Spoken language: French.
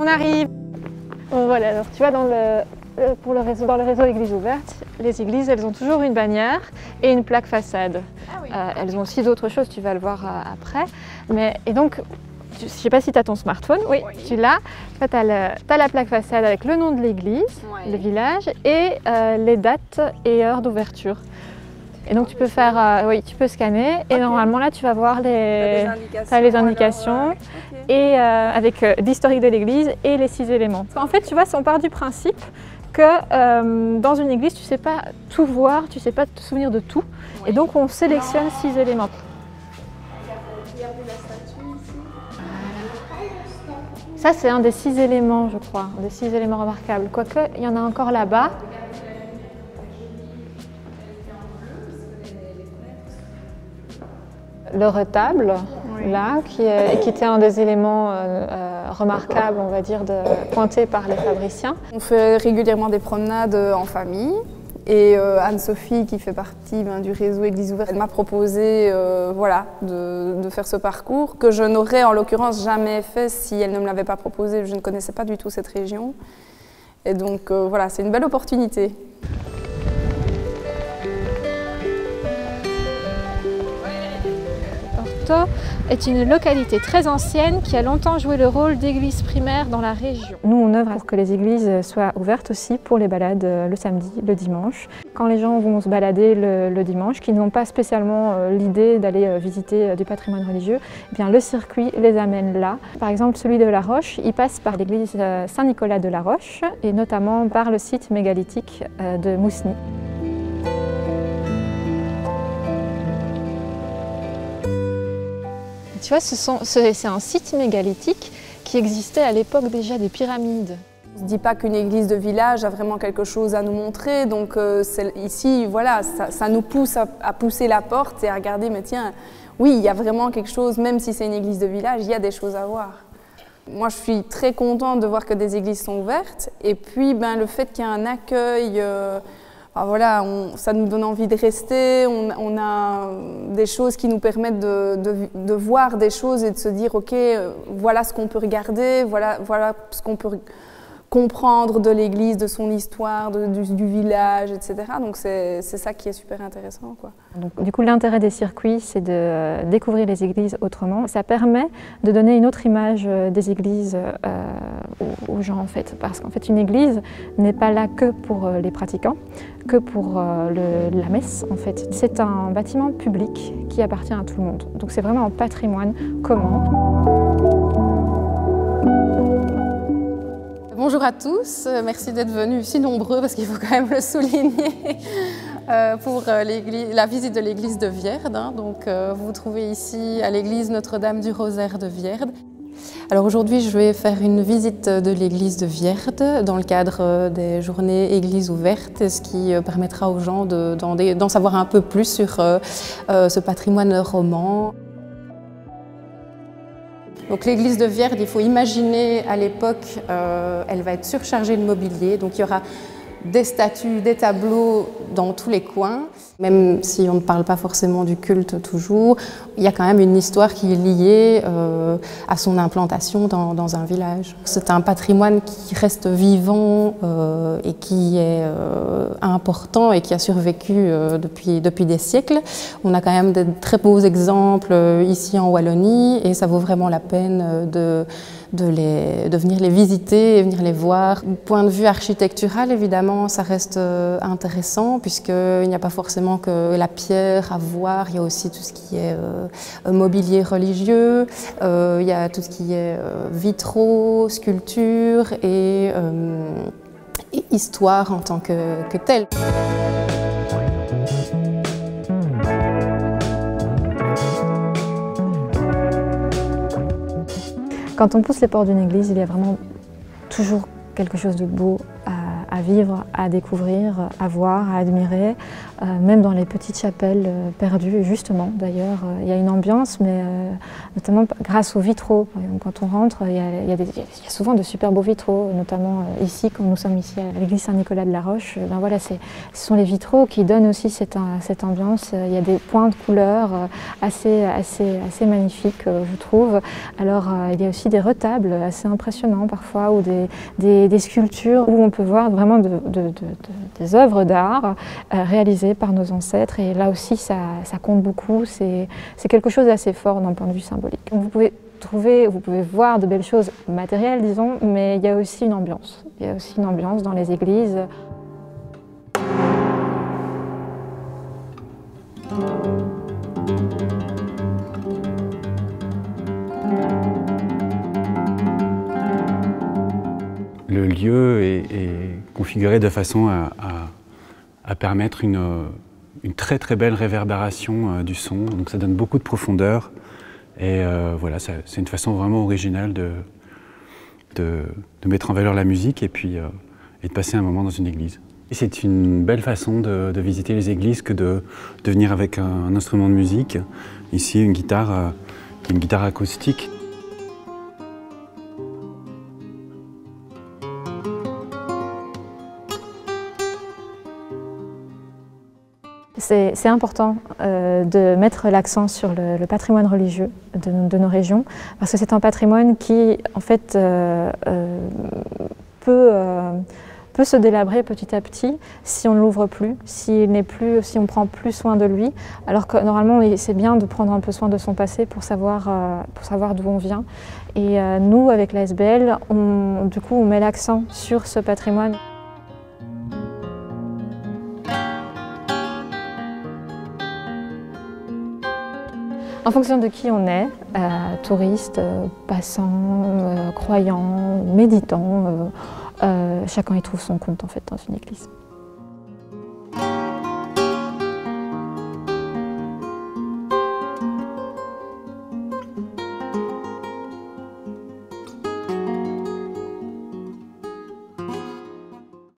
On arrive. Bon, voilà, alors tu vois, dans le réseau Églises ouvertes, les églises, elles ont toujours une bannière et une plaque façade. Ah oui. Elles ont aussi d'autres choses, tu vas le voir après. Et donc, je ne sais pas si tu as ton smartphone, oui. Tu l'as. Tu as la plaque façade avec le nom de l'église, le village et les dates et heures d'ouverture. Et donc tu peux faire, tu peux scanner et normalement là tu vas voir les indications et avec l'historique de l'église et les 6 éléments. En fait, tu vois, on part du principe que dans une église, tu ne sais pas tout voir, tu ne sais pas te souvenir de tout. Et donc on sélectionne 6 éléments. Ça, c'est un des 6 éléments, je crois, des 6 éléments remarquables. Quoique, il y en a encore là-bas. Le retable, là, qui était un des éléments remarquables, on va dire, pointés par les fabriciens. On fait régulièrement des promenades en famille. Et Anne-Sophie, qui fait partie du réseau Églises ouvertes, elle m'a proposé de faire ce parcours que je n'aurais en l'occurrence jamais fait si elle ne me l'avait pas proposé. Je ne connaissais pas du tout cette région. Et donc voilà, c'est une belle opportunité. Orto est une localité très ancienne qui a longtemps joué le rôle d'église primaire dans la région. Nous, on œuvre pour que les églises soient ouvertes aussi pour les balades le samedi, le dimanche. Quand les gens vont se balader le dimanche, qui n'ont pas spécialement l'idée d'aller visiter du patrimoine religieux, eh bien, le circuit les amène là. Par exemple, celui de La Roche, il passe par l'église Saint-Nicolas de La Roche et notamment par le site mégalithique de Mousny. Tu vois, c'est un site mégalithique qui existait à l'époque déjà des pyramides. On ne se dit pas qu'une église de village a vraiment quelque chose à nous montrer, donc ici, voilà, ça nous pousse à pousser la porte et à regarder, mais tiens, oui, il y a vraiment quelque chose, même si c'est une église de village, il y a des choses à voir. Moi, je suis très contente de voir que des églises sont ouvertes, et puis le fait qu'il y ait un accueil, ça nous donne envie de rester, on a des choses qui nous permettent de voir des choses et de se dire ok, voilà ce qu'on peut regarder, voilà ce qu'on peut comprendre de l'église, de son histoire, du village, etc. Donc c'est ça qui est super intéressant, quoi. Donc, du coup, l'intérêt des circuits, c'est de découvrir les églises autrement. Ça permet de donner une autre image des églises aux gens, en fait. Parce qu'en fait, une église n'est pas là que pour les pratiquants, que pour la messe, en fait. C'est un bâtiment public qui appartient à tout le monde. Donc c'est vraiment un patrimoine commun. Bonjour à tous, merci d'être venus si nombreux parce qu'il faut quand même le souligner pour la visite de l'église de Vierde. Donc vous vous trouvez ici à l'église Notre-Dame du Rosaire de Vierde. Alors aujourd'hui je vais faire une visite de l'église de Vierde dans le cadre des journées Églises ouvertes, ce qui permettra aux gens d'en savoir un peu plus sur ce patrimoine roman. Donc l'église de Vierde, il faut imaginer à l'époque, elle va être surchargée de mobilier, donc il y aura des statues, des tableaux dans tous les coins. Même si on ne parle pas forcément du culte toujours, il y a quand même une histoire qui est liée à son implantation dans un village. C'est un patrimoine qui reste vivant et qui est important et qui a survécu depuis des siècles. On a quand même de très beaux exemples ici en Wallonie et ça vaut vraiment la peine de venir les visiter et venir les voir. Du point de vue architectural, évidemment, ça reste intéressant puisqu'il n'y a pas forcément que la pierre à voir, il y a aussi tout ce qui est mobilier religieux, il y a tout ce qui est vitraux, sculptures et histoire en tant que telle. Quand on pousse les portes d'une église, il y a vraiment toujours quelque chose de beau à vivre, à découvrir, à voir, à admirer, même dans les petites chapelles perdues, justement. D'ailleurs, il y a une ambiance, mais notamment grâce aux vitraux. Quand on rentre, il y a souvent de super beaux vitraux, notamment ici, comme nous sommes ici à l'église Saint-Nicolas-de-la-Roche. Ben voilà, ce sont les vitraux qui donnent aussi cette ambiance. Il y a des points de couleurs assez magnifiques, je trouve. Alors, il y a aussi des retables assez impressionnants parfois, ou des sculptures où on peut voir vraiment des œuvres d'art réalisées par nos ancêtres. Et là aussi, ça compte beaucoup. C'est quelque chose d'assez fort d'un point de vue symbolique. Vous pouvez voir de belles choses matérielles, disons, mais il y a aussi une ambiance. Il y a aussi une ambiance dans les églises. Le lieu est configuré de façon à permettre une très très belle réverbération du son, donc ça donne beaucoup de profondeur et voilà, c'est une façon vraiment originale de mettre en valeur la musique et de passer un moment dans une église. Et c'est une belle façon de visiter les églises que de venir avec un instrument de musique, ici une guitare acoustique. C'est important de mettre l'accent sur le patrimoine religieux de nos régions, parce que c'est un patrimoine qui, en fait, peut se délabrer petit à petit si on ne l'ouvre plus, si on ne prend plus soin de lui, alors que normalement c'est bien de prendre un peu soin de son passé pour savoir d'où on vient. Et nous, avec la SBL, du coup, on met l'accent sur ce patrimoine. En fonction de qui on est, touriste, passant, croyant, méditant, chacun y trouve son compte en fait dans une église.